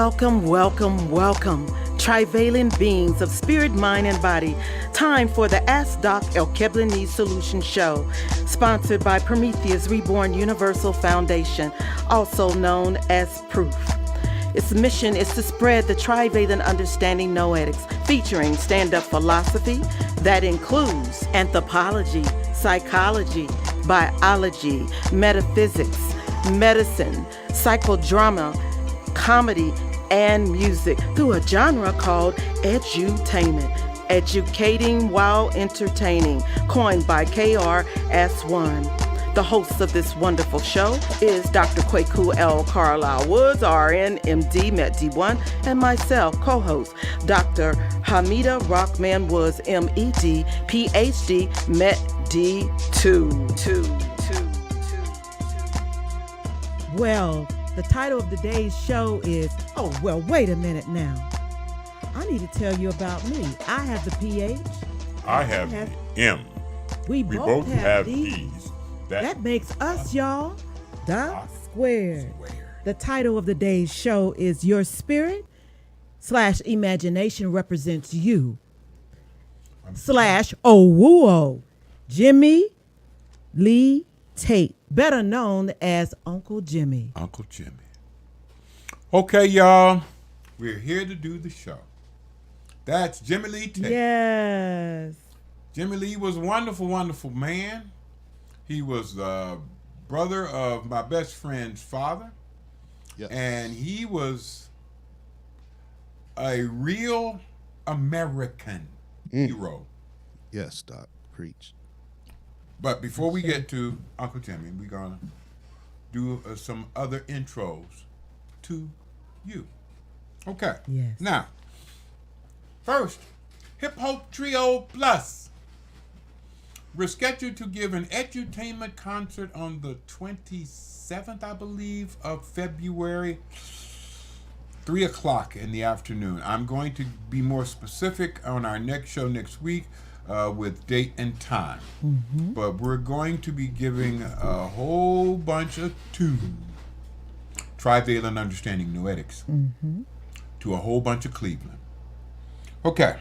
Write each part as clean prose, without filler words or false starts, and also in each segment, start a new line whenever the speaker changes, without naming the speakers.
Welcome, welcome, welcome, trivalent beings of spirit, mind, and body. Time for the Ask Doc Alkebulanese Solutions show, sponsored by Prometheus Reborn Universal Foundation, also known as Proof. Its mission is to spread the trivalent understanding noetics, featuring stand-up philosophy that includes anthropology, psychology, biology, metaphysics, medicine, psychodrama, comedy, and music through a genre called edutainment, educating while entertaining, coined by KRS-One. The host of this wonderful show is Dr. Kwaku L. Carlisle Woods, RN, MD, MED-D1, and myself, co-host, Dr. Hamida Rockman Woods, MED, PhD, MED-D2.
Well, the title of today's show is, wait a minute now. I need to tell you about me. I have the PH.
I have the M.
We both have these.
That
makes us, y'all, Doc². The title of the day's show is Your Spirit / Imagination Represents You / Awuo, Jimmy Lee Tate, better known as Uncle Jimmy.
Uncle Jimmy. Okay, y'all. We're here to do the show. That's Jimmy Lee Tate.
Yes.
Jimmy Lee was a wonderful, wonderful man. He was the brother of my best friend's father. Yes. And he was a real American hero.
Yes, Doc. Preach.
But before we get to Uncle Jimmy, we're going to do some other intros to you. Okay.
Yes.
Now, first, Hip Hop Trio Plus. We're scheduled to give an edutainment concert on the 27th, I believe, of February, 3 o'clock in the afternoon. I'm going to be more specific on our next show next week with date and time. Mm-hmm. But we're going to be giving a whole bunch of tunes, trivalent understanding noetics, to a whole bunch of Cleveland. Okay.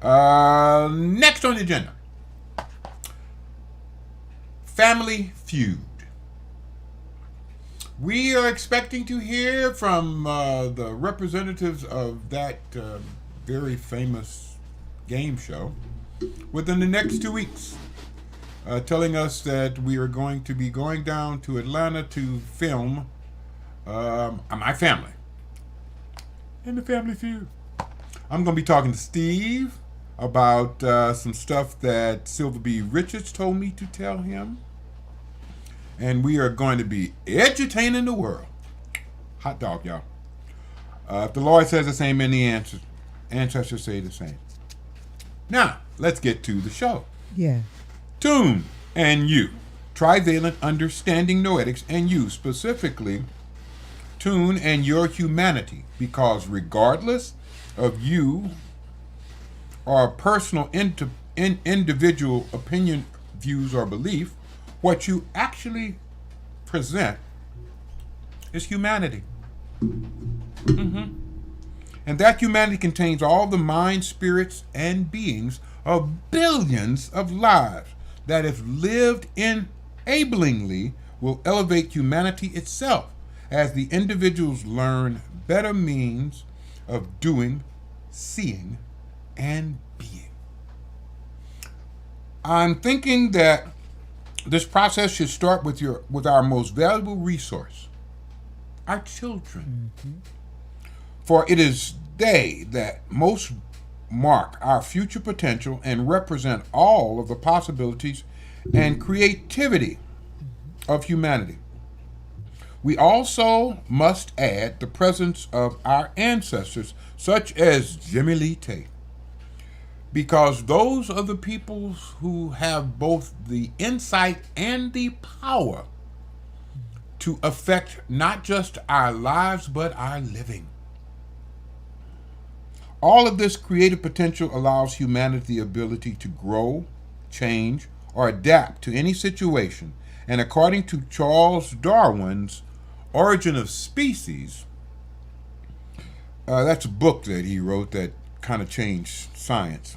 Next on the agenda, Family Feud. We are expecting to hear from the representatives of that very famous game show within the next 2 weeks, telling us that we are going to be going down to Atlanta to film My Family and the Family Feud. I'm going to be talking to Steve about some stuff that Silver B. Richards told me to tell him. And we are going to be edutaining the world. Hot dog, y'all. If the Lord says the same, many ancestors say the same. Now, let's get to the show.
Yeah.
Tune and you. Trivalent understanding noetics and you, specifically tune and your humanity. Because regardless of you or personal individual opinion, views, or belief, what you actually present is humanity. And that humanity contains all the minds, spirits, and beings of billions of lives that, if lived enablingly, will elevate humanity itself as the individuals learn better means of doing, seeing, and being. I'm thinking that this process should start with our most valuable resource, our children. For it is they that most mark our future potential and represent all of the possibilities and creativity of humanity. We also must add the presence of our ancestors, such as Jimmy Lee Tate, because those are the people who have both the insight and the power to affect not just our lives, but our living. All of this creative potential allows humanity the ability to grow, change, or adapt to any situation. And according to Charles Darwin's Origin of Species, that's a book that he wrote that kind of changed science.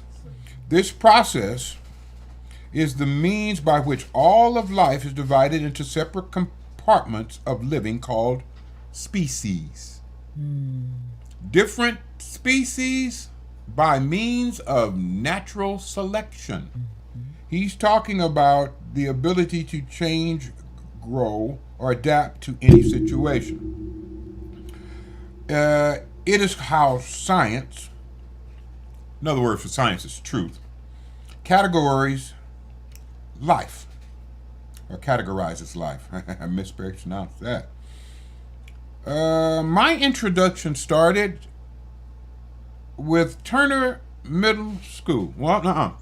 This process is the means by which all of life is divided into separate compartments of living called species. Different species by means of natural selection. He's talking about the ability to change, grow, or adapt to any situation. It is how science, another word for science is truth, categorizes life, or categorizes life. I mispronounced that. My introduction started with Turner Middle School. Well,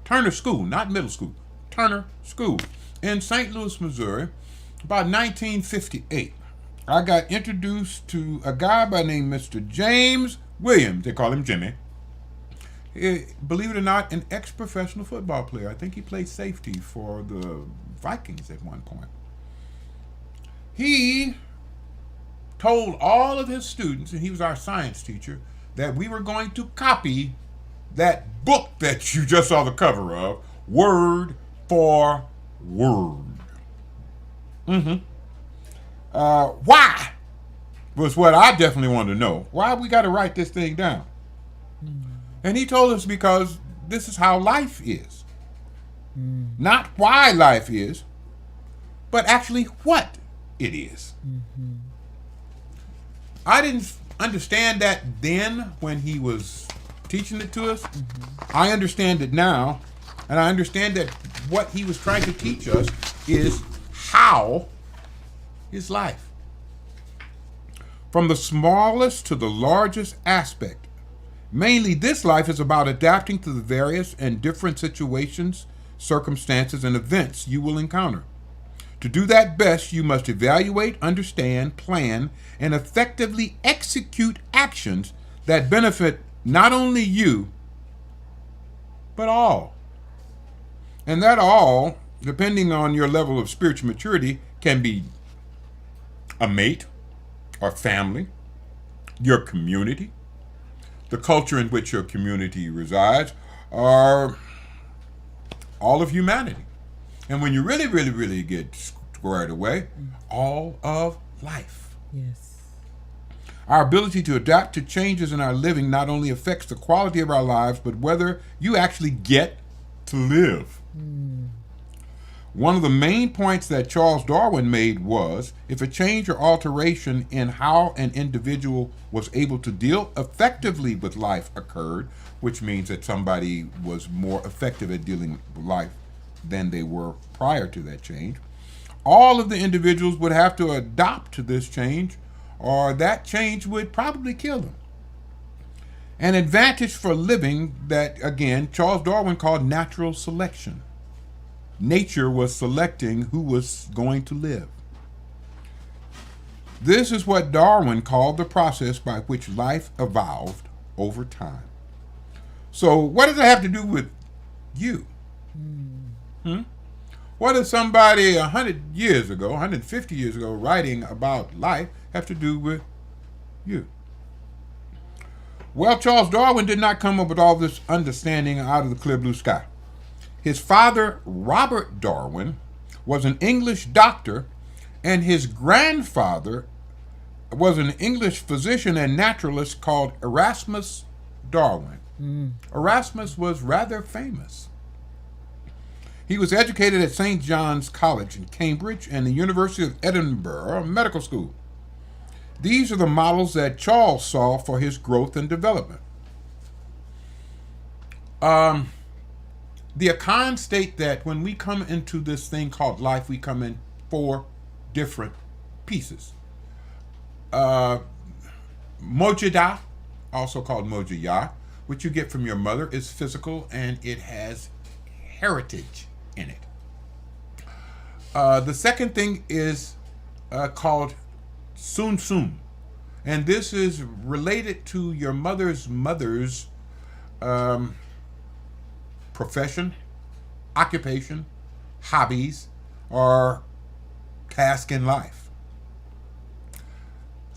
Turner School, not middle school. Turner School in St. Louis, Missouri, about 1958. I got introduced to a guy by the name Mr. James Williams. They call him Jimmy. Believe it or not, an ex-professional football player. I think he played safety for the Vikings at one point. He told all of his students, and he was our science teacher, that we were going to copy that book that you just saw the cover of, word for word. Why was what I definitely wanted to know. Why we got to write this thing down? And he told us because this is how life is. Not why life is, but actually what it is. I didn't understand that then when he was teaching it to us. I understand it now, and I understand that what he was trying to teach us is how is life. From the smallest to the largest aspect. Mainly, this life is about adapting to the various and different situations, circumstances, and events you will encounter. To do that best, you must evaluate, understand, plan, and effectively execute actions that benefit not only you, but all. And that all, depending on your level of spiritual maturity, can be a mate or family, your community, the culture in which your community resides, or all of humanity. And when you really, really, really get squared away, all of life.
Yes.
Our ability to adapt to changes in our living not only affects the quality of our lives, but whether you actually get to live. One of the main points that Charles Darwin made was, if a change or alteration in how an individual was able to deal effectively with life occurred, which means that somebody was more effective at dealing with life than they were prior to that change, all of the individuals would have to adopt to this change, or that change would probably kill them. An advantage for living that, again, Charles Darwin called natural selection. Nature was selecting who was going to live. This is what Darwin called the process by which life evolved over time. So what does it have to do with you? What does somebody 100 years ago, 150 years ago, writing about life have to do with you? Well, Charles Darwin did not come up with all this understanding out of the clear blue sky. His father, Robert Darwin, was an English doctor, and his grandfather was an English physician and naturalist called Erasmus Darwin. Erasmus was rather famous. He was educated at St. John's College in Cambridge and the University of Edinburgh Medical School. These are the models that Charles saw for his growth and development. The Akans state that when we come into this thing called life, we come in 4 different pieces. Mojada, also called Mojaya, which you get from your mother, is physical and it has heritage in it. The second thing is called Sun Sun, and this is related to your mother's profession, occupation, hobbies, or task in life.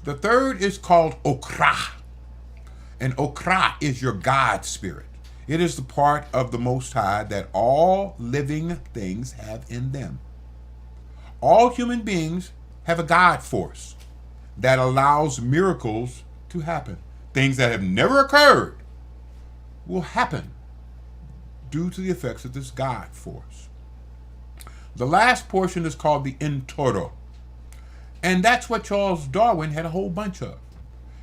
The third is called Okra. And Okra is your God spirit. It is the part of the Most High that all living things have in them. All human beings have a God force that allows miracles to happen. Things that have never occurred will happen due to the effects of this God force. The last portion is called the Intoro. And that's what Charles Darwin had a whole bunch of.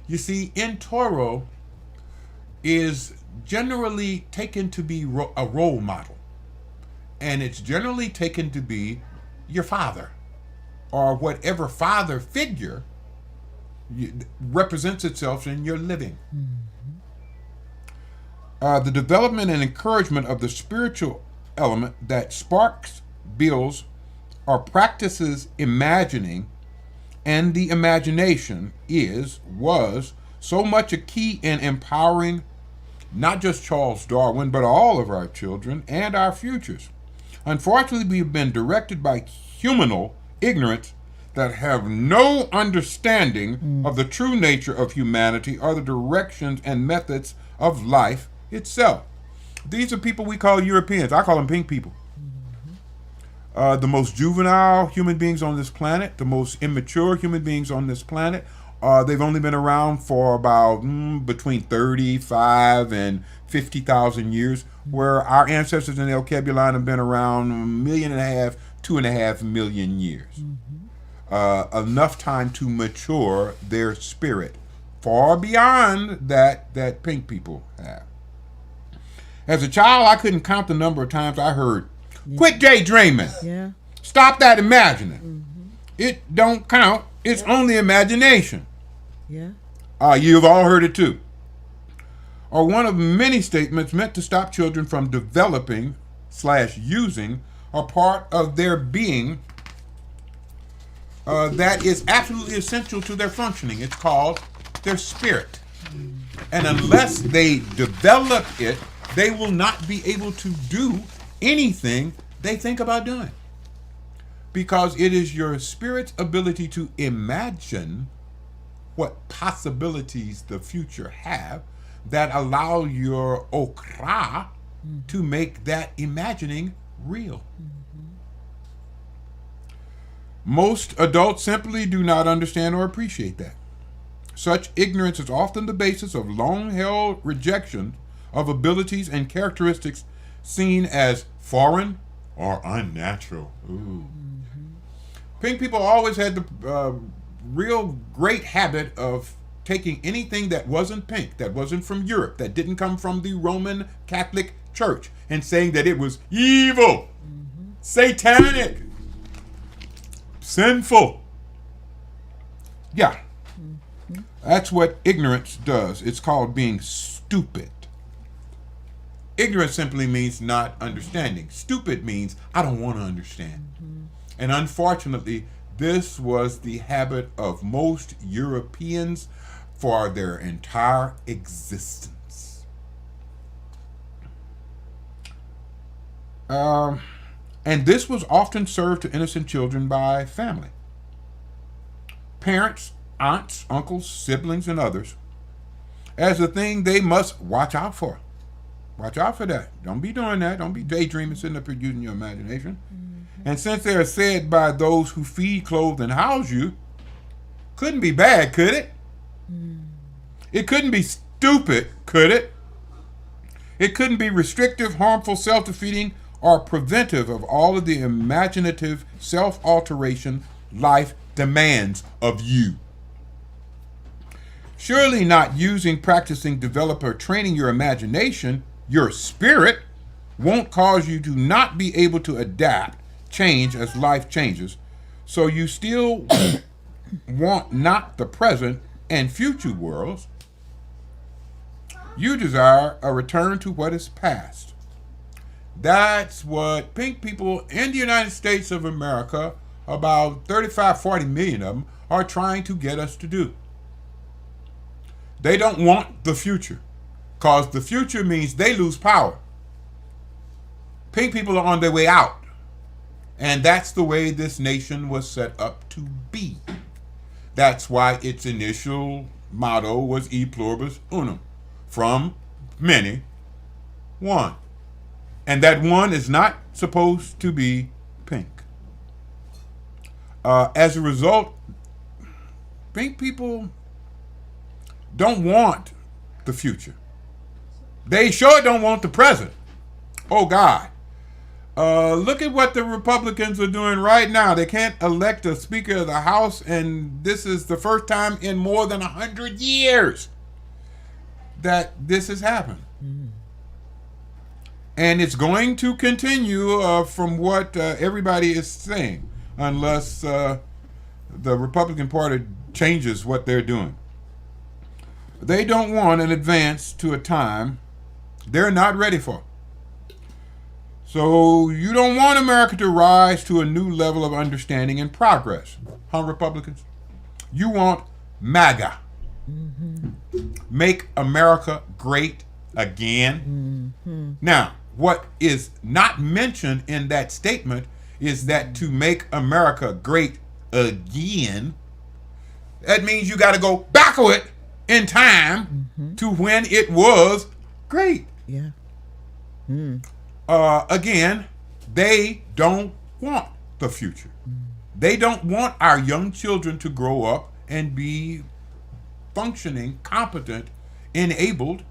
You see, Intoro is generally taken to be a role model. And it's generally taken to be your father or whatever father figure represents itself in your living. The development and encouragement of the spiritual element that sparks, builds, or practices imagining and the imagination was so much a key in empowering not just Charles Darwin, but all of our children and our futures. Unfortunately, we've been directed by humanal ignorance that have no understanding of the true nature of humanity or the directions and methods of life itself. These are people we call Europeans. I call them pink people. The most juvenile human beings on this planet, the most immature human beings on this planet. They've only been around for about between 35 and 50,000 years, where our ancestors in Alkebulanese have been around 1.5 million, 2.5 million years. Enough time to mature their spirit, far beyond that pink people have. As a child, I couldn't count the number of times I heard, "Quit daydreaming.
Yeah.
Stop that imagining. It don't count. It's only imagination."
Yeah.
You've all heard it too. Or one of many statements meant to stop children from developing / using a part of their being that is absolutely essential to their functioning. It's called their spirit. And unless they develop it, they will not be able to do anything they think about doing. Because it is your spirit's ability to imagine what possibilities the future have that allow your okra to make that imagining real. Most adults simply do not understand or appreciate that. Such ignorance is often the basis of long-held rejection of abilities and characteristics seen as foreign or unnatural. Ooh. Pink people always had the real great habit of taking anything that wasn't pink, that wasn't from Europe, that didn't come from the Roman Catholic Church, and saying that it was evil, satanic, sinful. Yeah. That's what ignorance does. It's called being stupid. Ignorance simply means not understanding. Stupid means I don't want to understand. And unfortunately, this was the habit of most Europeans for their entire existence. And this was often served to innocent children by family. Parents, aunts, uncles, siblings, and others, as a thing they must watch out for. Watch out for that. Don't be doing that. Don't be daydreaming, sitting up here using your imagination. And since they are said by those who feed, clothe, and house you, couldn't be bad, could it? It couldn't be stupid, could it? It couldn't be restrictive, harmful, self-defeating, or preventive of all of the imaginative self-alteration life demands of you. Surely not using, practicing, developing, or training your imagination, your spirit, won't cause you to not be able to adapt, change as life changes. So you still want not the present and future worlds. You desire a return to what is past. That's what pink people in the United States of America, about 35, 40 million of them, are trying to get us to do. They don't want the future, because the future means they lose power. Pink people are on their way out. And that's the way this nation was set up to be. That's why its initial motto was E pluribus unum, from many, one. And that one is not supposed to be pink. As a result, pink people don't want the future. They sure don't want the present. Oh, God. Look at what the Republicans are doing right now. They can't elect a Speaker of the House, and this is the first time in more than 100 years that this has happened. And it's going to continue from what everybody is saying, unless the Republican Party changes what they're doing. They don't want an advance to a time they're not ready for. So you don't want America to rise to a new level of understanding and progress, huh, Republicans? You want MAGA. Make America great again. Now, what is not mentioned in that statement is that to make America great again, that means you got to go backward in time to when it was great.
Yeah.
Again, they don't want the future. They don't want our young children to grow up and be functioning, competent, enabled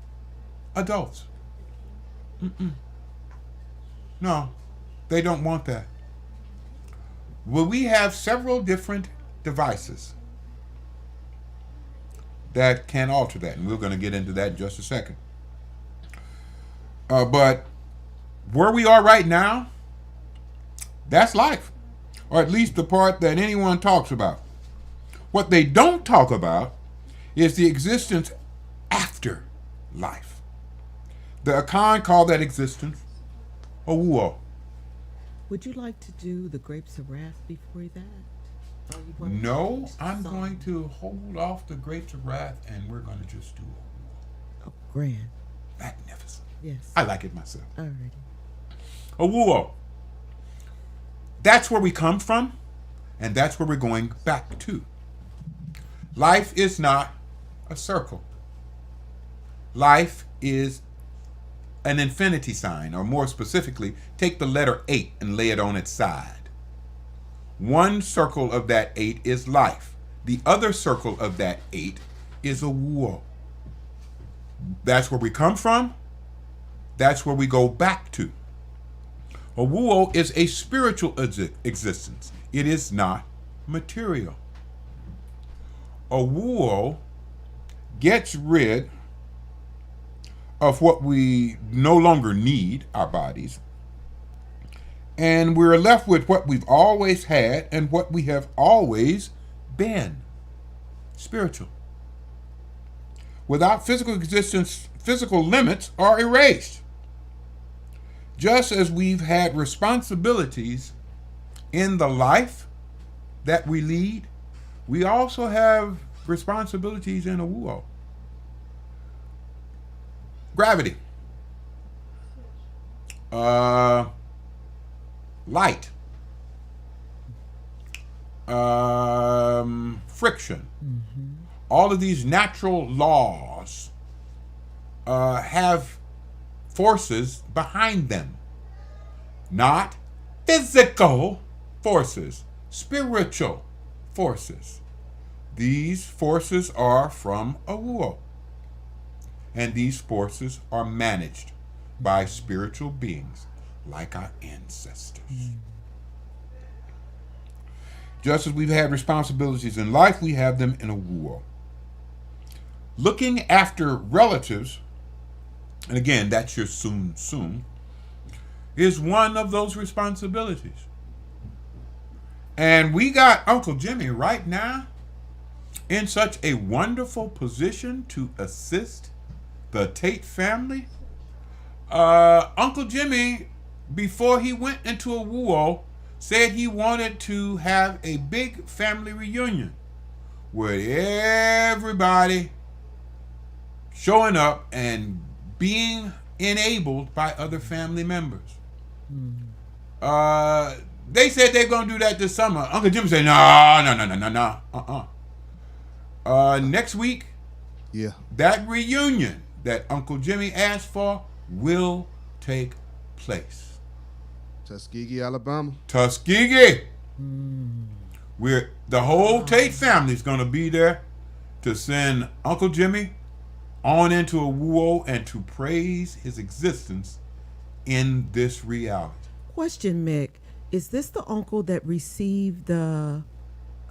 adults. No, they don't want that. Well, we have several different devices that can alter that, and we're going to get into that in just a second. But where we are right now, that's life, or at least the part that anyone talks about. What they don't talk about is the existence after life. The Akan call that existence Awuo.
Would you like to do the grapes of wrath before that? Or you want to
No,
finish the
I'm
song?
going to hold off the grapes of wrath, and we're going to just do Awuo.
Oh, grand.
Magnificent.
Yes.
I like it myself.
Alrighty.
Awuo. That's where we come from, and that's where we're going back to. Life is not a circle. Life is an infinity sign, or more specifically, take the letter 8 and lay it on its side. One circle of that 8 is life. The other circle of that 8 is Awuo. That's where we come from. That's where we go back to. Awuo is a spiritual existence. It is not material. Awuo gets rid of what we no longer need, our bodies, and we're left with what we've always had and what we have always been, spiritual. Without physical existence, physical limits are erased. Just as we've had responsibilities in the life that we lead, we also have responsibilities in Awuo. Gravity. Light. Friction. All of these natural laws have forces behind them. Not physical forces, spiritual forces. These forces are from Awuo. And these forces are managed by spiritual beings like our ancestors. Just as we've had responsibilities in life, we have them in Awuo. Looking after relatives, and again, that's your soon, is one of those responsibilities. And we got Uncle Jimmy right now in such a wonderful position to assist the Tate family. Uncle Jimmy, before he went into Awuo, said he wanted to have a big family reunion with everybody showing up and being enabled by other family members. They said they're going to do that this summer. Uncle Jimmy said, no. Next week,
Yeah.
that reunion that Uncle Jimmy asked for will take place.
Tuskegee, Alabama.
Tuskegee. The whole Tate family is going to be there to send Uncle Jimmy on into Awuo and to praise his existence in this reality.
Question, Mick. Is this the uncle that received the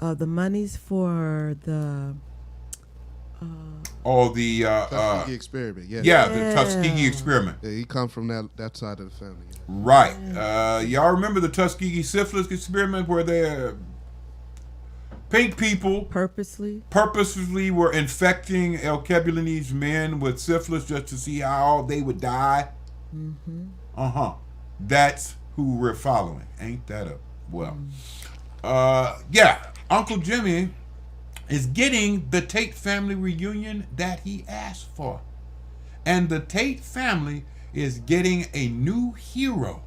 monies for the
Tuskegee experiment. Yeah.
the Tuskegee experiment.
Yeah, he come from that side of the family. Yeah.
Right. Y'all remember the Tuskegee syphilis experiment where the pink people purposely were infecting Alkebulanese men with syphilis just to see how they would die? Mm-hmm. That's who we're following. Ain't that a well? Uncle Jimmy is getting the Tate family reunion that he asked for. And the Tate family is getting a new hero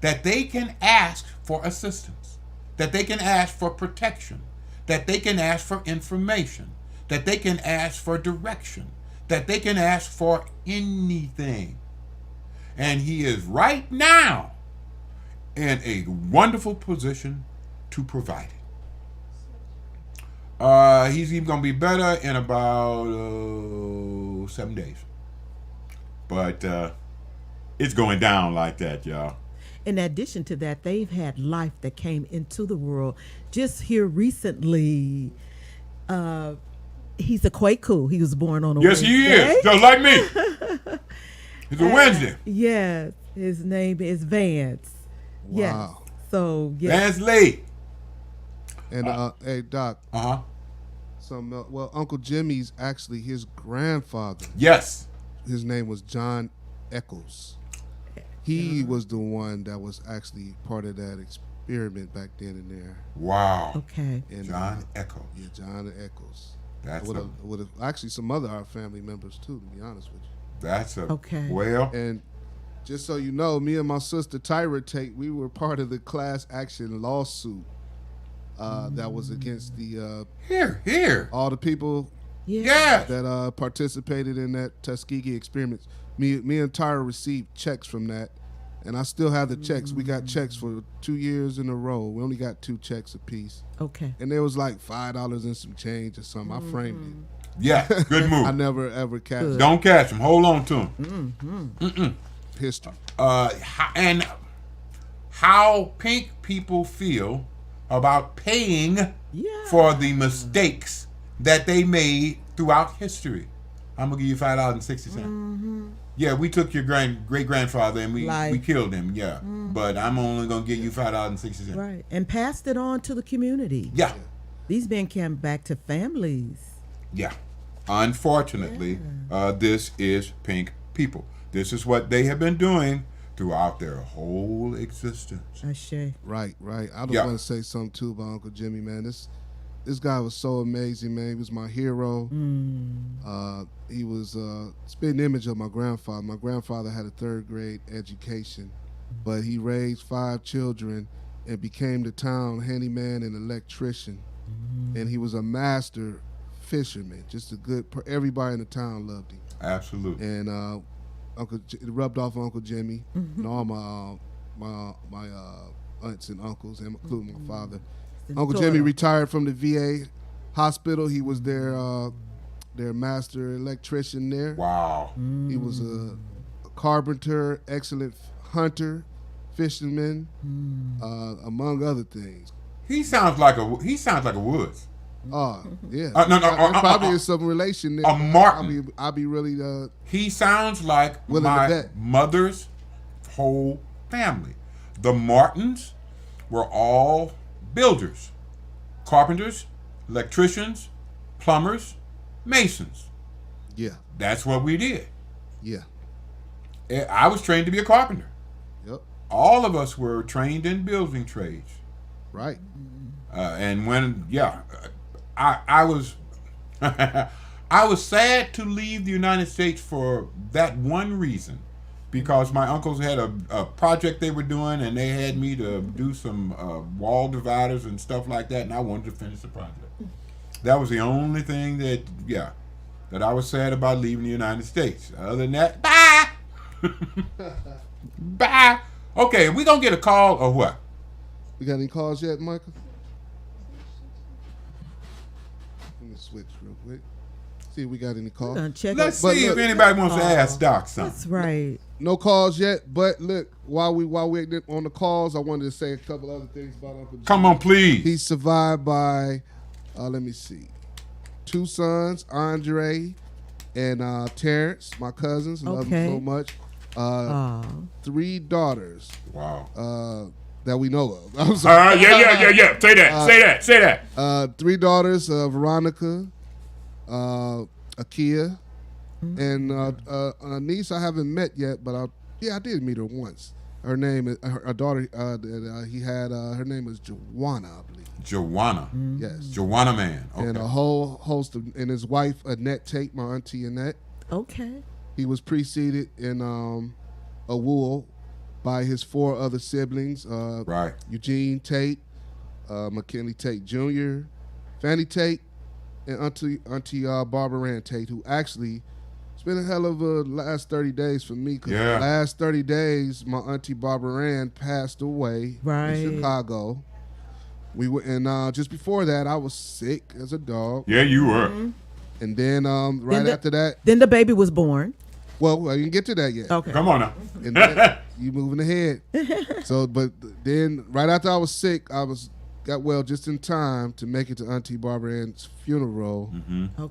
that they can ask for assistance, that they can ask for protection, that they can ask for information, that they can ask for direction, that they can ask for anything. And he is right now in a wonderful position to provide it. He's even going to be better in about 7 days. But it's going down like that, y'all.
In addition to that, they've had life that came into the world. Just here recently, he's a Kwaku. He was born on a Wednesday.
Yes, he is. Just like me. It's a Wednesday.
Yes. His name is Vance.
Wow.
Yes. So, yes.
Vance Lee.
And hey, Doc.
Uh-huh.
Uncle Jimmy's actually his grandfather.
Yes.
His name was John Eccles. He was the one that was actually part of that experiment back then and there.
Wow.
Okay.
And,
John Eccles.
Yeah, John Eccles.
That's
with actually some other our family members too, to be honest with you.
That's a
okay.
Well.
And just so you know, me and my sister Tyra Tate, we were part of the class action lawsuit that was against the
here
all the people
Yeah.
that participated in that Tuskegee experiment. Me and Tyra received checks from that, and I still have the checks. We got checks for 2 years in a row. We only got 2 checks apiece.
Okay.
And there was like $5 and some change or something. I framed it.
Yeah, good move.
I never ever catch it.
Don't catch them. Hold on to them.
History.
And how pink people feel about paying for the mistakes that they made throughout history. I'm gonna give you $5.60. Yeah, we took your great grandfather and we killed him. Yeah, but I'm only gonna give you $5.60.
Right, and passed it on to the community.
Yeah,
these men came back to families.
Yeah, unfortunately, this is pink people. This is what they have been doing throughout their whole existence.
Ashe.
Right. I don't want to say something too about Uncle Jimmy, man. This guy was so amazing, man. He was my hero. He was a spitting image of my grandfather. My grandfather had a 3rd grade education, but he raised 5 children and became the town handyman and electrician. And he was a master fisherman. Just a good. Everybody in the town loved him.
Absolutely.
And it rubbed off on Uncle Jimmy and all my aunts and uncles, including my father. Uncle Jimmy retired from the VA hospital. He was their master electrician there.
Wow.
He was a carpenter, excellent hunter, fisherman, among other things.
He sounds like a Woods.
Oh, yeah.
No,
probably is some relation there.
A Martin.
I'll be really
He sounds like my mother's whole family. The Martins were all builders, carpenters, electricians, plumbers, masons.
Yeah.
That's what we did.
Yeah.
I was trained to be a carpenter.
Yep.
All of us were trained in building trades.
Right.
And when, I was I was sad to leave the United States for that one reason, because my uncles had a project they were doing, and they had me to do some wall dividers and stuff like that, and I wanted to finish the project. That was the only thing that I was sad about leaving the United States. Other than that, bye. Bye. Okay, we gonna get a call or what?
We got any calls yet, Michael? Let me switch real quick. See if we got any calls.
Let's see if anybody wants to ask Doc something.
That's right.
No calls yet, but look, while we're on the calls, I wanted to say a couple other things about Uncle Jimmy.
Come on, please.
He's survived by, let me see, 2 sons, Andre and Terrence, my cousins. Love them so much. 3 daughters.
Wow.
That we know of. I'm sorry.
Yeah. Say that.
3 daughters, Veronica, Akia, and a niece I haven't met yet, but I did meet her once. Her name is her daughter. He had her name is Joanna, I believe.
Joanna.
Yes.
Joanna man. Okay.
And a whole host of, and his wife Annette Tate, my auntie Annette.
Okay.
He was preceded in Awuo by his 4 other siblings.
Right.
Eugene Tate, McKinley Tate Jr., Fanny Tate, and Auntie Barbara Ann Tate, who actually it's been a hell of a last 30 days for me. Because the last 30 days, my Auntie Barbara Ann passed away in Chicago. We were, and just before that, I was sick as a dog.
Yeah, you were.
And then after that,
then the baby was born.
Well, I didn't get to that yet.
Okay.
Come on now.
And then, you moving ahead. So, but then right after I was sick, got well just in time to make it to Auntie Barbara Ann's funeral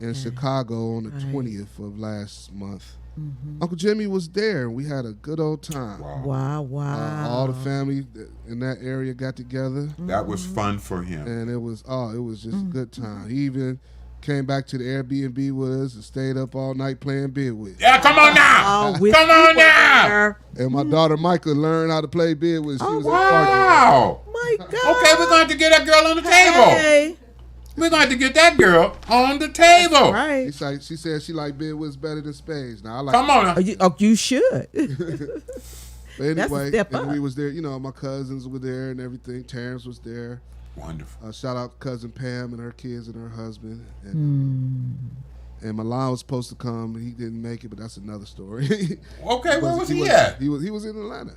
in Chicago on the 20th of last month. Uncle Jimmy was there, and we had a good old time.
Wow.
All the family in that area got together.
That was fun for him.
And it was just a good time. He even came back to the Airbnb with us and stayed up all night playing bid with.
Yeah, come on now. Come on now.
And my daughter Micah learned how to play bid with. She was
wow.
My God.
Okay, we're going to get that girl on the table. We're going to get that girl on the table.
Right.
She said she like bid with better than spades. Now I like.
Come on now.
You should.
But anyway,
step
and
up.
we was there. You know, my cousins were there and everything. Terrence was there.
Wonderful.
Shout out cousin Pam and her kids and her husband. And Milan was supposed to come. He didn't make it, but that's another story.
Okay, where was he at?
He was in Atlanta.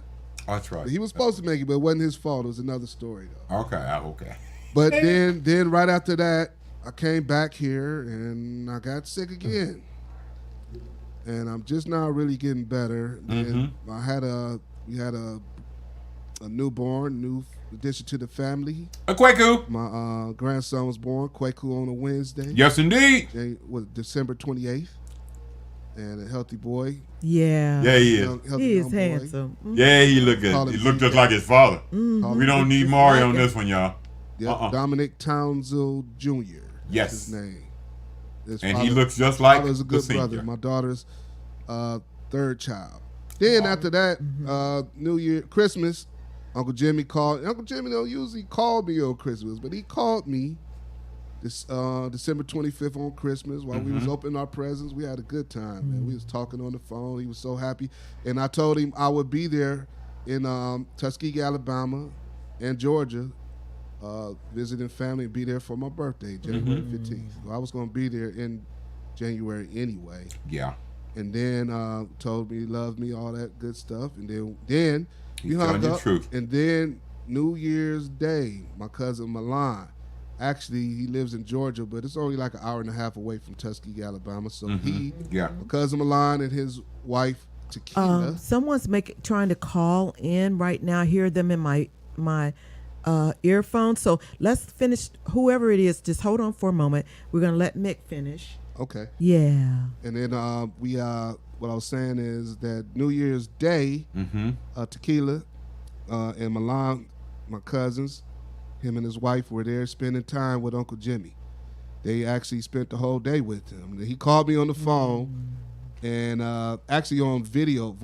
Oh, that's right.
He was supposed to make it, but it wasn't his fault. It was another story, though.
Okay.
But then right after that, I came back here and I got sick again. And I'm just now really getting better. And we had a newborn, new addition to the family.
A Kwaku.
My grandson was born, Kwaku, on a Wednesday.
Yes, indeed.
December 28th. And a healthy boy.
Yeah.
Yeah, he is.
He is handsome.
Yeah, he look good. He looked just like his father. We don't need Mario on this one, y'all.
Yeah, Dominic Townsend Jr.
Yes.
His name.
And he looks just like
a good brother. My daughter's 3rd child. Then after that, New Year, Christmas, Uncle Jimmy called. Uncle Jimmy don't usually call me on Christmas, but he called me this December 25th on Christmas while we was opening our presents. We had a good time, man. We was talking on the phone. He was so happy. And I told him I would be there in Tuskegee, Alabama and Georgia, visiting family and be there for my birthday, January 15th. So I was going to be there in January anyway.
Yeah.
And then told me he loved me, all that good stuff. And then we hung up. And then New Year's Day, my cousin Milan, actually he lives in Georgia, but it's only like an hour and a half away from Tuskegee, Alabama. So my cousin Milan and his wife Tequila.
Someone's trying to call in right now. I hear them in my earphones. So let's finish. Whoever it is, just hold on for a moment. We're gonna let Mick finish.
Okay.
Yeah.
And then what I was saying is that New Year's Day, Tequila and Milan, my cousins, him and his wife were there spending time with Uncle Jimmy. They actually spent the whole day with him. He called me on the phone and actually on video,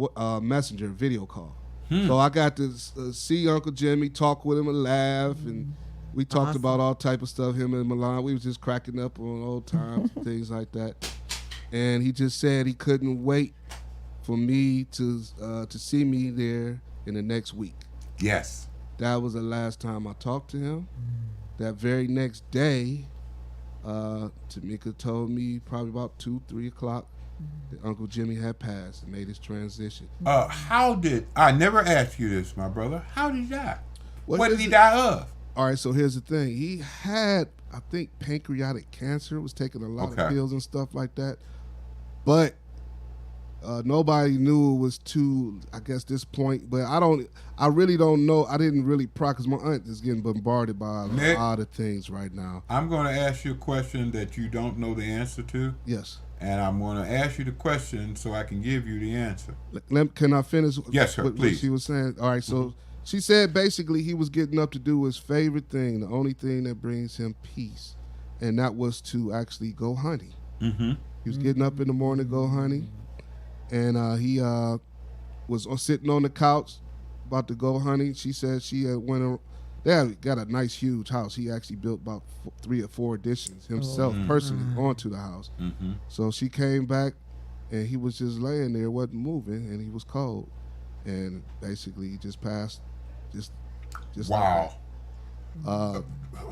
messenger video call. So I got to see Uncle Jimmy, talk with him and laugh, and we talked about all type of stuff, him and Milan. We was just cracking up on old times and things like that. And he just said he couldn't wait for me to see me there in the next week.
Yes.
That was the last time I talked to him. That very next day, Tamika told me probably about 2, 3 o'clock that Uncle Jimmy had passed and made his transition.
How did I never asked you this, my brother? How did he die?
What
What
is
did he
it?
die of?
All right, so here's the thing. He had, I think, pancreatic cancer. Was taking a lot of pills and stuff like that. But nobody knew it was to, I guess, this point. But I really don't know. I didn't really because my aunt is getting bombarded by a lot of things right now.
I'm going to ask you a question that you don't know the answer to.
Yes.
And I'm going to ask you the question so I can give you the answer.
Can I finish?
Yes, sir,
what
please.
she was saying? All right, so she said basically he was getting up to do his favorite thing, the only thing that brings him peace, and that was to actually go hunting.
Mm-hmm.
He was getting up in the morning to go hunting, and he was sitting on the couch about to go hunting. She said she had they had got a nice huge house. He actually built about 3 or 4 additions himself personally onto the house.
Mm-hmm.
So she came back, and he was just laying there, wasn't moving, and he was cold, and basically he just passed. Just
wow.
Like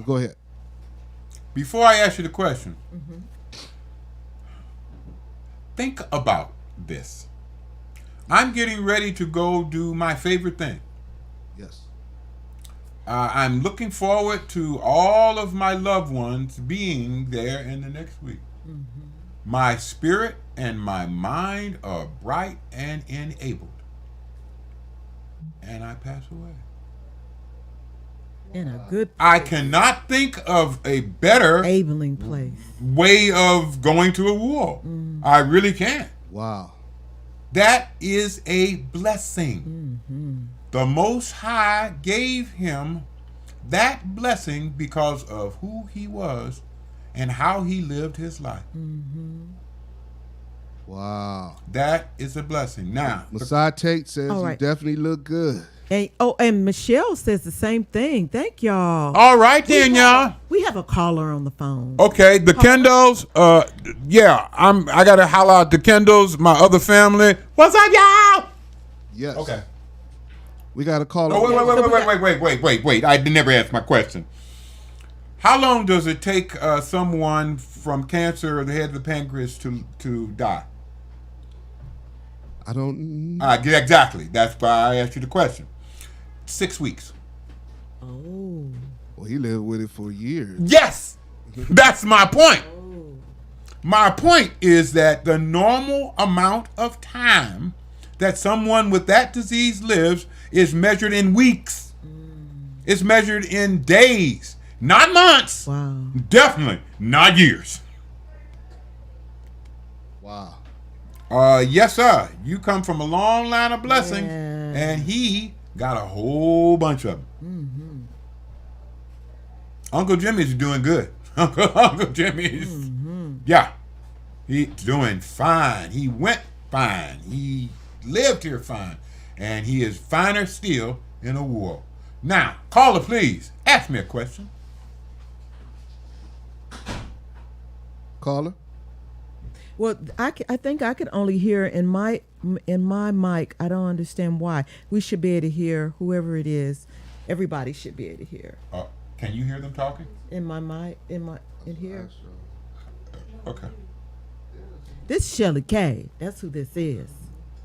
go ahead.
Before I ask you the question, think about this. I'm getting ready to go do my favorite thing.
Yes.
I'm looking forward to all of my loved ones being there in the next week. My spirit and my mind are bright and enabled. And I pass away.
In a good
I cannot think of a better
enabling place.
way of going to Awuo. I really can't.
Wow.
That is a blessing. The Most High gave him that blessing because of who he was and how he lived his life.
Wow.
That is a blessing. Now,
Messiah Tate says
All
you
right.
definitely look good.
And Michelle says the same thing. Thank y'all.
all right then, y'all.
We have a caller on the phone.
Okay, the Kendalls. Yeah, I gotta holler out the Kendalls, my other family. What's up, y'all?
Yes.
Okay.
We got a call.
Oh, wait. I never asked my question. How long does it take someone from cancer of the head of the pancreas to die?
I don't.
Yeah, exactly. That's why I asked you the question. 6 weeks.
Oh.
Well, he lived with it for years.
Yes, that's my point. My point is that the normal amount of time that someone with that disease lives is measured in weeks. It's measured in days, not months.
Wow.
Definitely not years.
Wow.
Yes, sir. You come from a long line of blessings,
Yeah.
and he got a whole bunch of them. Uncle Jimmy's doing good. Uncle Jimmy's, yeah, he's doing fine. He went fine. He lived here fine, and he is finer still in Awuo. Now, caller, please ask me a question.
Caller.
Well, I think I could only hear in my mic. I don't understand why. We should be able to hear whoever it is. Everybody should be able to hear.
Can you hear them talking?
In my mic, in here.
Okay.
This Shelly K. That's who this is.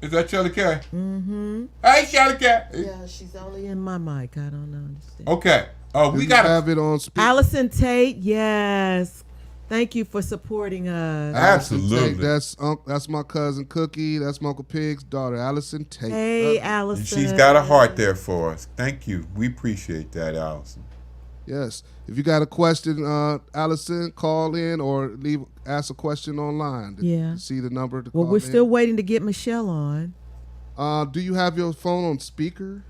Is that Shelly K? Mm-hmm. Hey, Shelly K.
Yeah, she's only in my mic. I don't understand.
Okay.
Do
We
you
got
have it on speaker.
Allison Tate, yes. Thank you for supporting us.
Absolutely.
That's my cousin Cookie. That's my Uncle Pig's daughter, Allison Tate.
Hey,
And
Allison.
she's got a heart there for us. Thank you. We appreciate that, Allison.
Yes. If you got a question, Allison, call in or ask a question online.
Yeah.
See the number to
Well,
call
we're
in.
still waiting to get Michelle on.
Do you have your phone on speaker?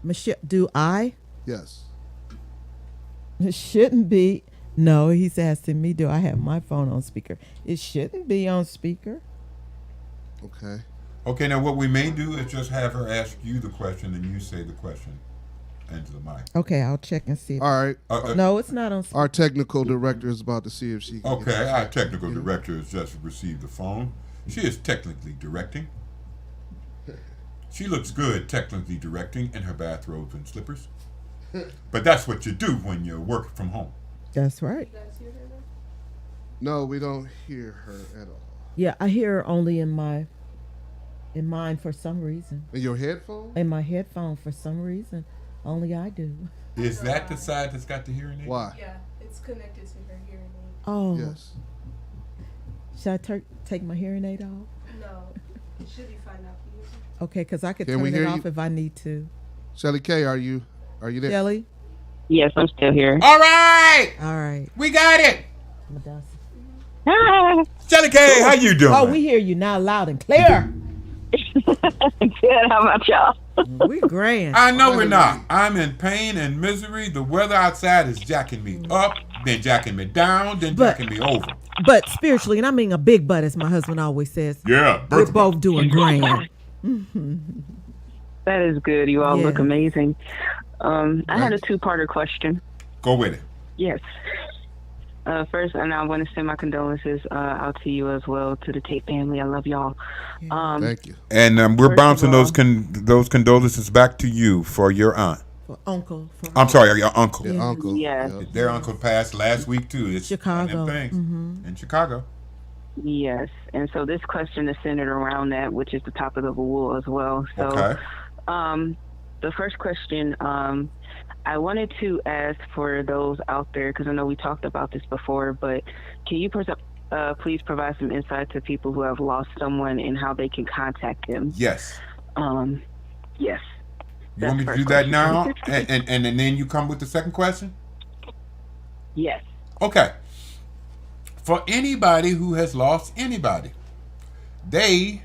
Michelle, do I?
Yes.
It shouldn't be. No, he's asking me, do I have my phone on speaker? It shouldn't be on speaker.
Okay.
Okay, now what we may do is just have her ask you the question and you say the question into the mic.
Okay, I'll check and see.
All right.
No, it's not on speaker.
Our technical director is about to see if she can
Okay,
get
our technical director has just received the phone. She is technically directing. She looks good technically directing in her bathrobe and slippers. But that's what you do when you work from home.
That's right.
No, we don't hear her at all.
Yeah, I hear her only in mine for some reason.
In your headphone?
In my headphone for some reason. Only I do.
Is that the side that's got the hearing aid?
Why?
Yeah, it's connected to her hearing aid.
Oh.
Yes.
Should I take my hearing aid off?
No, it should be fine now for you.
Okay, because I could
Can
turn
we
it
hear
off
you?
if I need to.
Shelly K, are you there?
Shelly?
Yes, I'm still here.
All right,
All right.
we got it.
Madonna.
Hi.
Shelly K, how you doing?
Oh, we hear you now loud and clear.
Good. How about y'all?
We grand.
I know we're not. I'm in pain and misery. The weather outside is jacking me up, then jacking me down, then
But-
jacking me over.
But spiritually, and I mean a big butt, as my husband always says,
Yeah,
we're
birth.
both doing grand.
That is good. You all
Yeah.
look amazing. I had a two-parter question.
Go with it.
Yes. First, and I want to send my condolences out to you as well, to the Tate family. I love y'all.
Thank you.
And we're
First
bouncing
of all-
those condolences back to you for your aunt.
For uncle. For
I'm sorry, your uncle.
Your uncle.
Yes.
Yep.
Their uncle passed last week too. It's
Chicago.
one of them things. In Chicago.
Yes. And so this question is centered around that, which is the topic of Awuo as well. So,
Okay.
the first question, I wanted to ask for those out there, because I know we talked about this before, but can you please provide some insight to people who have lost someone and how they can contact them?
Yes.
Yes.
You want me to do that now, and then you come with the second question?
Yes.
Okay. For anybody who has lost anybody, they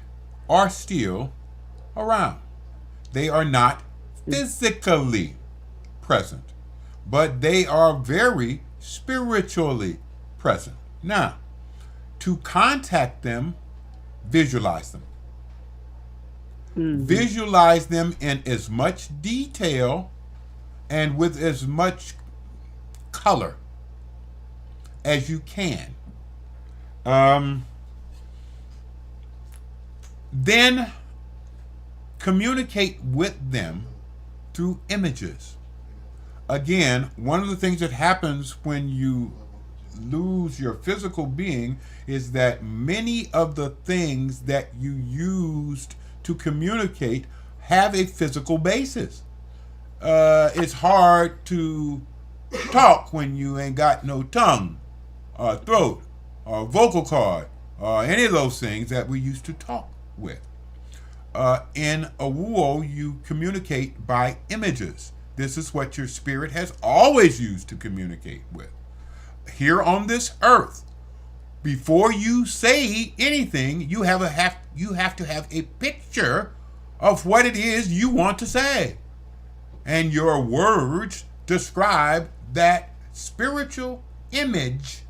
are still around. They are not physically present, but they are very spiritually present. Now, to contact them, visualize them. Visualize them in as much detail and with as much color as you can. Then communicate with them through images. Again, one of the things that happens when you lose your physical being is that many of the things that you used to communicate have a physical basis. It's hard to talk when you ain't got no tongue or throat or vocal cord or any of those things that we used to talk with. In Awuo, you communicate by images. This is what your spirit has always used to communicate with. Here on this earth, before you say anything, you have to have a picture of what it is you want to say. And your words describe that spiritual image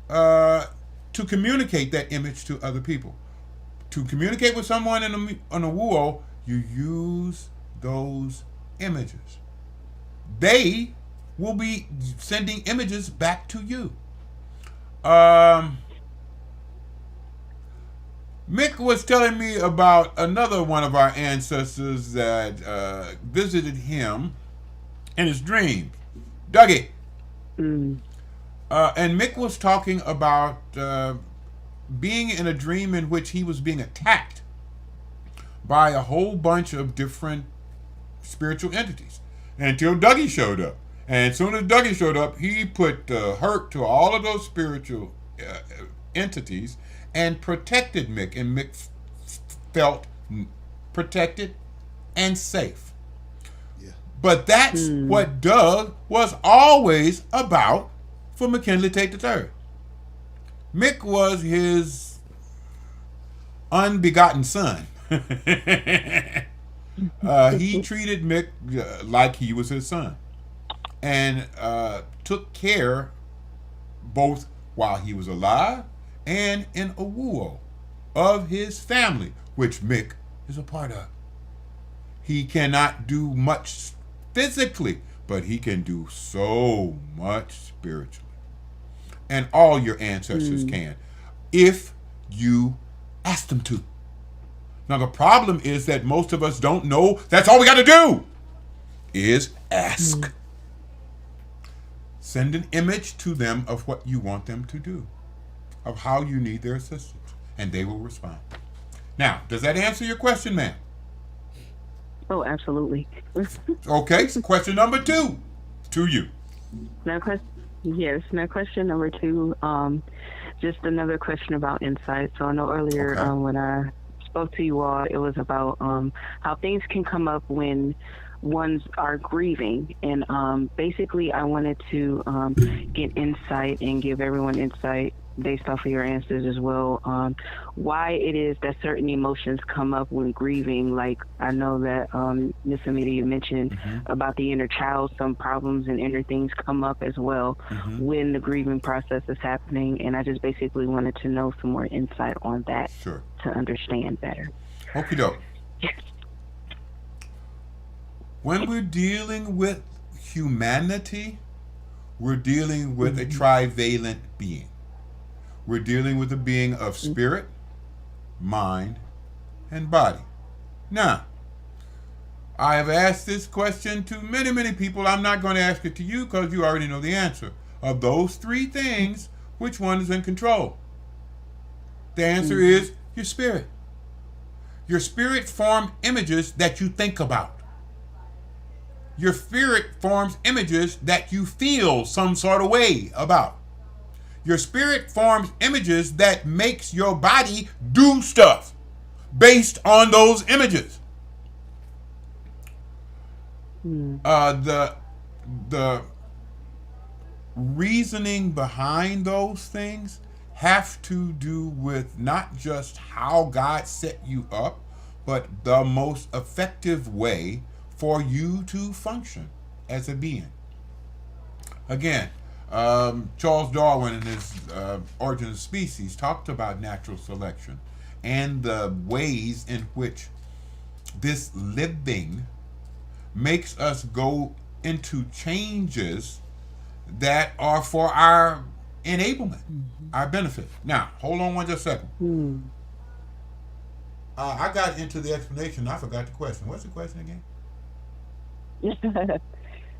to communicate that image to other people. To communicate with someone on Awuo, you use those images. They will be sending images back to you. Mick was telling me about another one of our ancestors that visited him in his dream, Dougie. And Mick was talking about being in a dream in which he was being attacked by a whole bunch of different spiritual entities until Dougie showed up. And as soon as Dougie showed up, he put hurt to all of those spiritual entities and protected Mick. And Mick felt protected and safe.
Yeah.
But that's what Doug was always about for McKinley Tate III. Mick was his unbegotten son. He treated Mick like he was his son and took care both while he was alive and in Awuo of his family, which Mick is a part of. He cannot do much physically, but he can do so much spiritually. And all your ancestors can, if you ask them to. Now the problem is that most of us don't know. That's all we got to do is ask. Send an image to them of what you want them to do, of how you need their assistance, and they will respond. Now, does that answer your question, ma'am?
Oh, absolutely.
Okay, so question number 2 to you.
Now, yes. Now, question number 2. Just another question about insight. So I know earlier
Okay.
when I spoke to you all, it was about how things can come up when ones are grieving, and basically I wanted to get insight and give everyone insight based off of your answers as well on why it is that certain emotions come up when grieving. Like I know that Miss Amita, you mentioned about the inner child, some problems and inner things come up as well when the grieving process is happening, and I just basically wanted to know some more insight on that
Sure.
to understand better.
Okie doke. When we're dealing with humanity, we're dealing with a trivalent being. We're dealing with a being of spirit, mind, and body. Now, I have asked this question to many, many people. I'm not going to ask it to you because you already know the answer. Of those 3 things, which one is in control? The answer is your spirit. Your spirit forms images that you think about. Your spirit forms images that you feel some sort of way about. Your spirit forms images that makes your body do stuff based on those images. The reasoning behind those things have to do with not just how God set you up, but the most effective way for you to function as a being. Again, Charles Darwin in his Origin of Species talked about natural selection and the ways in which this living makes us go into changes that are for our enablement, our benefit. Now, hold on one just a second. I got into the explanation. I forgot the question. What's the question again?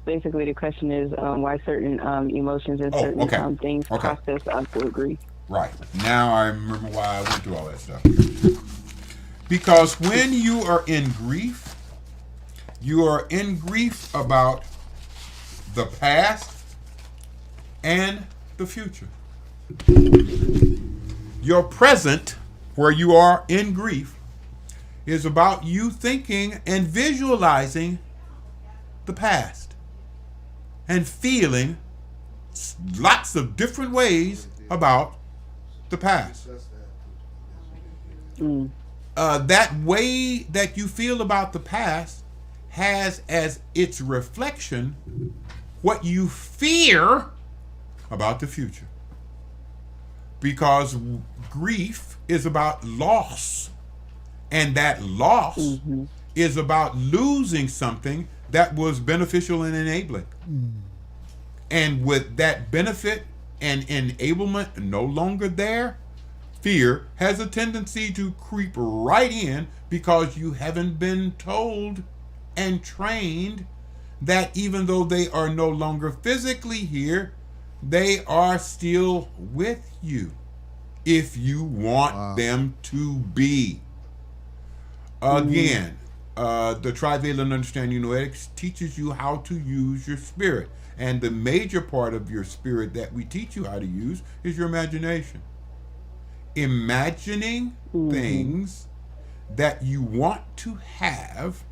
Basically, the question is why certain emotions and certain things process us to agree.
Right. Now I remember why I went through all that stuff. Because when you are in grief about the past and the future. Your present, where you are in grief, is about you thinking and visualizing the past and feeling lots of different ways about the past. That way that you feel about the past has as its reflection what you fear about the future. Because grief is about loss, and that loss is about losing something that was beneficial and enabling. And with that benefit and enablement no longer there, fear has a tendency to creep right in because you haven't been told and trained that even though they are no longer physically here, they are still with you if you want them to be. Again, the Trivalent Understanding Noetics teaches you how to use your spirit. And the major part of your spirit that we teach you how to use is your imagination. Imagining things that you want to have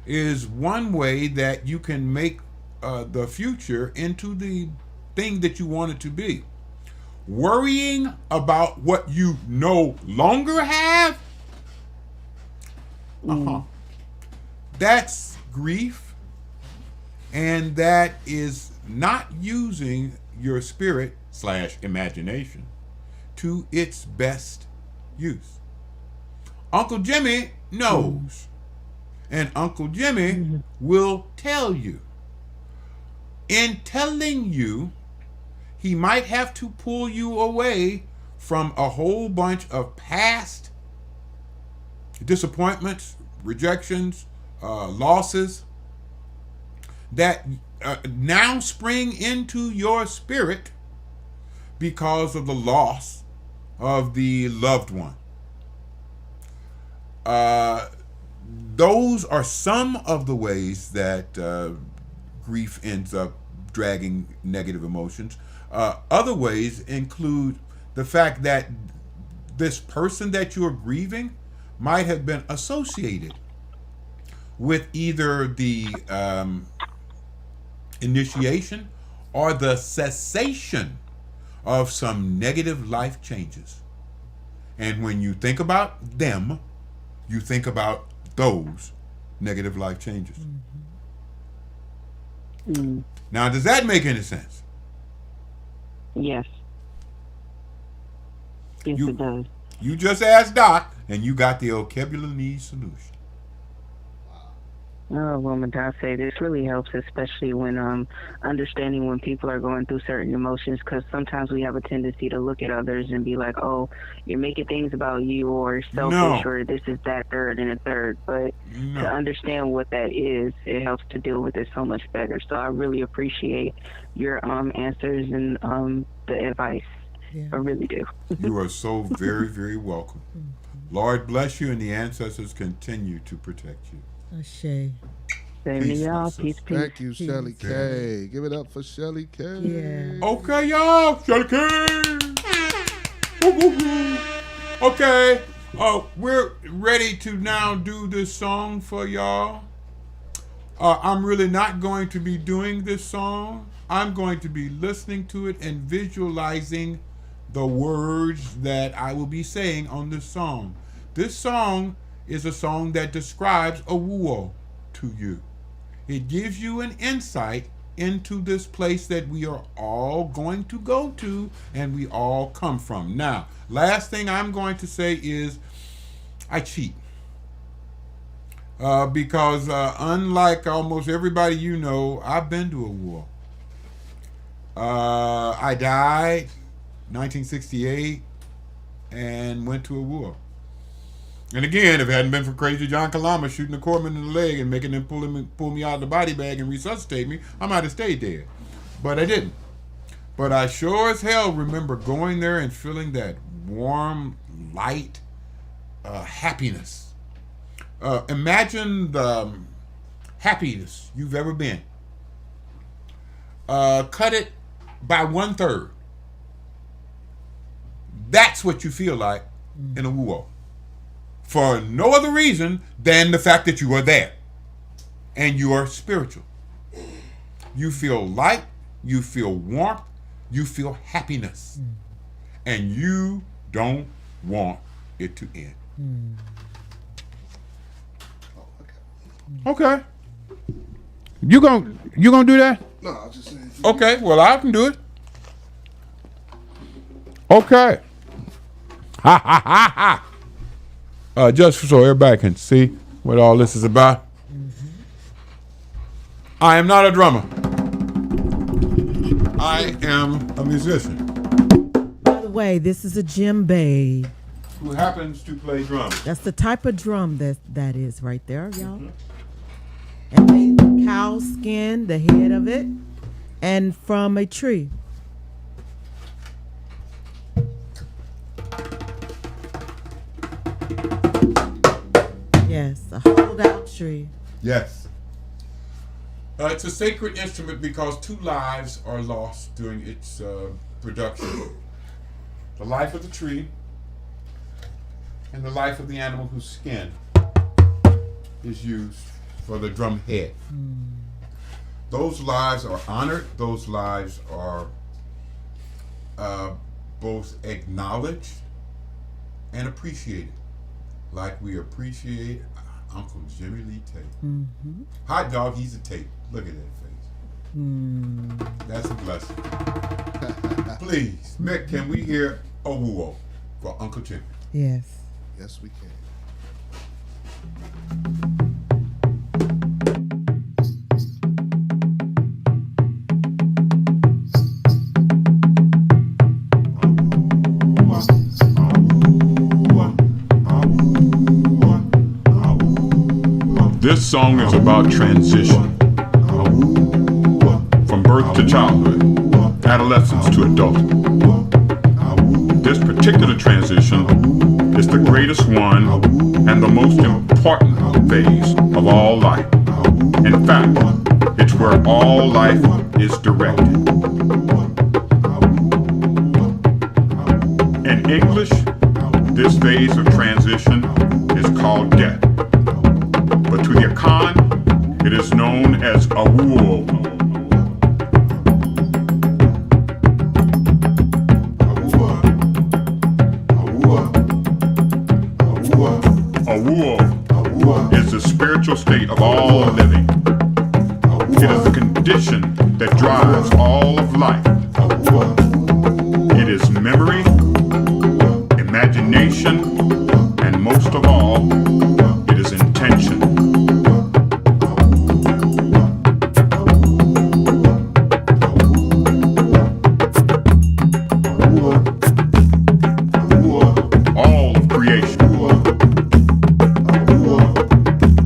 is one way that you can make the future into the thing that you want it to be. Worrying about what you no longer have, that's grief, and that is not using your spirit / imagination to its best use. Uncle Jimmy knows, and Uncle Jimmy will tell you. In telling you, he might have to pull you away from a whole bunch of past disappointments, rejections, losses that now spring into your spirit because of the loss of the loved one. Those are some of the ways that grief ends up dragging negative emotions. Other ways include the fact that this person that you're grieving might have been associated with either the initiation or the cessation of some negative life changes. And when you think about them, you think about those negative life changes.
Mm.
Now, does that make any sense?
Yes. Yes, it does.
You just asked Doc, and you got the Alkebulanese Solution.
Oh, well, Madase, this really helps, especially when understanding when people are going through certain emotions, because sometimes we have a tendency to look at others and be like, oh, you're making things about you, or selfish, or this is that, third, and a third. But to understand what that is, it helps to deal with it so much better. So I really appreciate your answers and the advice. Yeah. I really do.
You are so very, very welcome. Lord bless you, and the ancestors continue to protect you.
Ashe.
Same to y'all. Peace, peace.
Thank you, Shelly K. Give it up for Shelly K.
Yeah.
Okay, y'all. Shelly K. Okay. We're ready to now do this song for y'all. I'm really not going to be doing this song. I'm going to be listening to it and visualizing the words that I will be saying on this song. This song is a song that describes Awuo to you. It gives you an insight into this place that we are all going to go to and we all come from. Now, last thing I'm going to say is I cheat. Because unlike almost everybody you know, I've been to Awuo. I died 1968 and went to Awuo. And again, if it hadn't been for crazy John Kalama shooting the corpsman in the leg and making them pull me out of the body bag and resuscitate me, I might have stayed dead. But I didn't. But I sure as hell remember going there and feeling that warm, light happiness. Imagine the happiest you've ever been. Cut it by 1/3. That's what you feel like in Awuo. For no other reason than the fact that you are there. And you are spiritual. You feel light, you feel warmth, you feel happiness. And you don't want it to end. Okay. You gonna do that?
No, I was just saying.
Okay, well I can do it. Okay. Ha ha ha ha. Just so everybody can see what all this is about. I am not a drummer. I am a musician.
By the way, this is a djembe.
Who happens to play drums.
That's the type of drum that is right there, y'all. And made from cow skin, the head of it, and from a tree. Yes, a holdout tree.
Yes. It's a sacred instrument because 2 lives are lost during its production. The life of the tree and the life of the animal whose skin is used for the drum head. Those lives are honored. Those lives are both acknowledged and appreciated. Like we appreciate Uncle Jimmy Lee Tate. Hot dog, he's a Tate. Look at that face. That's a blessing. Please, Mick, can we hear Awuo for Uncle Jimmy?
Yes.
Yes, we can.
This song is about transition.
birth to childhood, adolescence to adulthood. This particular transition is the greatest one and the most important phase of all life. In fact, it's where all life is directed. In English, this phase of transition is called death. But to the Akan, it is known as Awuo. Awuo is the spiritual state of all living. It is the condition that drives all of life. It is memory, imagination, and most of all, it is intention. All of creation,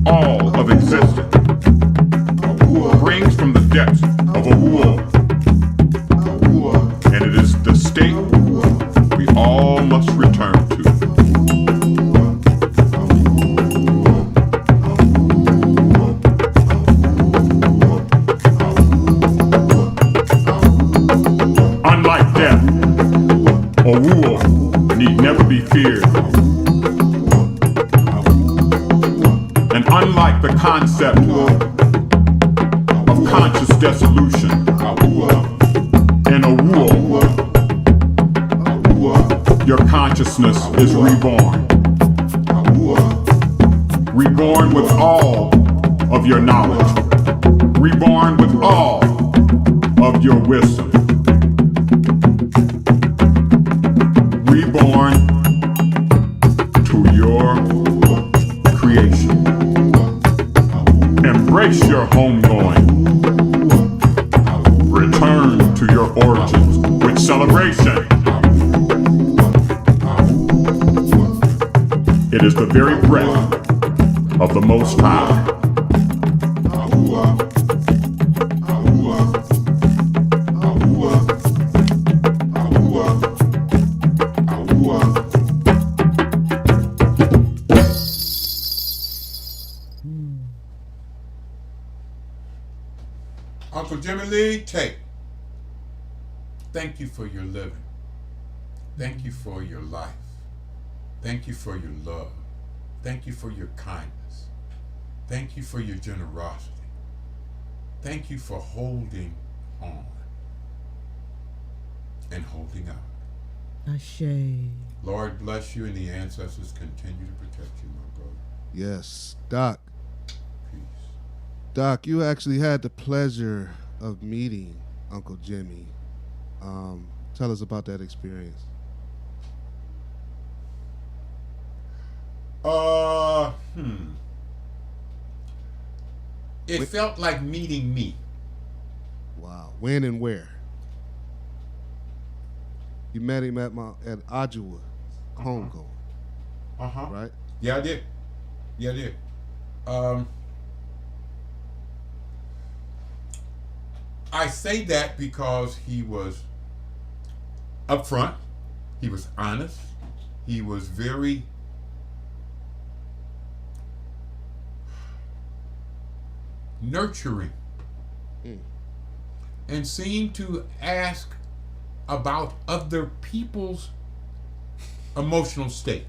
all of existence, brings from the depths of Awuo, and it is the state we all must return to. Unlike death, Awuo need never be feared. And unlike the concept of conscious dissolution, in Awuo, your consciousness is reborn. Reborn with all of your knowledge. Reborn with all of your wisdom. Reborn to your creation. Embrace your homegoing. Return to your origins with celebration. It is the very breath of the Most High.
Uncle Jimmy Lee, Tate, thank you for your living. Thank you for your life. Thank you for your love. Thank you for your kindness. Thank you for your generosity. Thank you for holding on and holding out.
Ashe.
Lord bless you, and the ancestors continue to protect you, my brother.
Yes, Doc.
Peace.
Doc, you actually had the pleasure of meeting Uncle Jimmy. Tell us about that experience.
It felt like meeting me.
Wow. When and where? You met him at Awuo, homegoing. Right?
Yeah, I did. I say that because he was upfront, he was honest, he was very nurturing, and seemed to ask about other people's emotional state.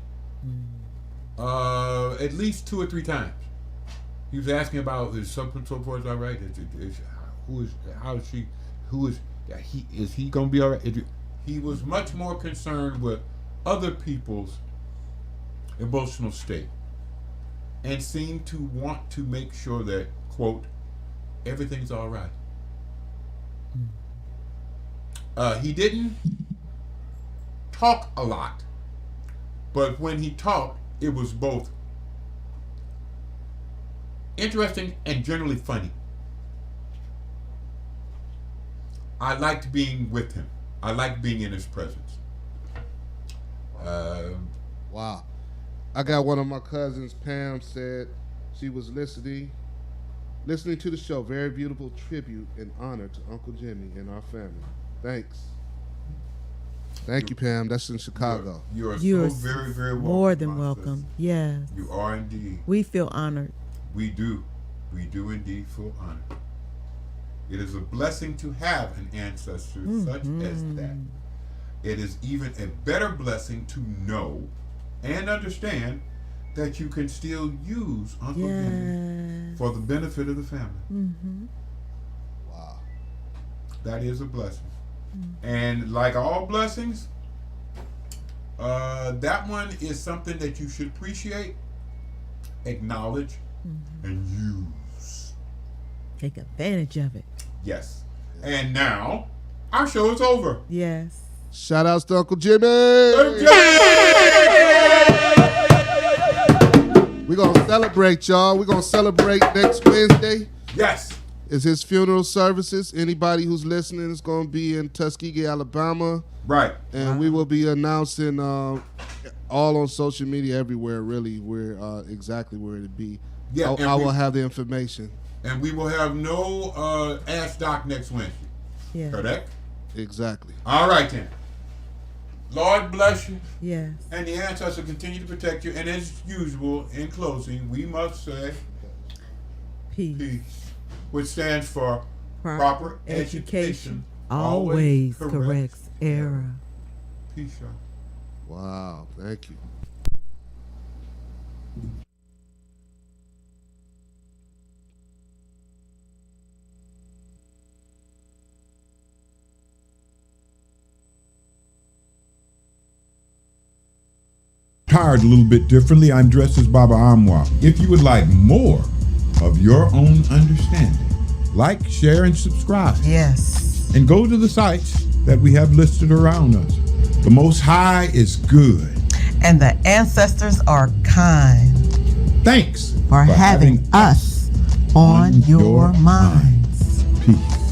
At least 2 or 3 times. He was asking about, is so forth all right? Is he gonna be all right? He was much more concerned with other people's emotional state, and seemed to want to make sure that, quote, everything's all right. He didn't talk a lot, but when he talked, it was both interesting and generally funny. I liked being with him. I liked being in his presence.
Wow. I got one of my cousins, Pam, said she was listening listening to the show. Very beautiful tribute and honor to Uncle Jimmy and our family. Thanks. Thank you, Pam. That's in Chicago.
You are
You
so
are
very, very welcome.
more than
my
welcome.
sister.
Yes.
You are indeed.
We feel honored.
We do. We do indeed feel honored. It is a blessing to have an ancestor such as that. It is even a better blessing to know and understand that you can still use Uncle Jimmy for the benefit of the family.
Wow.
That is a blessing. And like all blessings, that one is something that you should appreciate, acknowledge, and use.
Take advantage of it.
Yes. And now, our show is over.
Yes.
Shout outs to Uncle Jimmy. We're going to celebrate, y'all. We're going to celebrate next Wednesday.
Yes.
Is his funeral services. Anybody who's listening is going to be in Tuskegee, Alabama.
Right.
And we will be announcing all on social media everywhere, really, where exactly where it'll be.
Yeah,
I will have the information.
And we will have no Ask Doc next Wednesday.
Yeah.
Correct?
Exactly.
All right, then. Lord bless you.
Yes.
And the ancestors continue to protect you. And as usual, in closing, we must say peace, which stands for proper education
always corrects error.
Peace, y'all.
Wow. Thank you.
Tired a little bit differently, I'm dressed as Baba Amwa. If you would like more of your own understanding, like, share, and subscribe.
Yes.
And go to the sites that we have listed around us. The Most High is good.
And the ancestors are kind
Thanks
for having us on your minds.
Peace.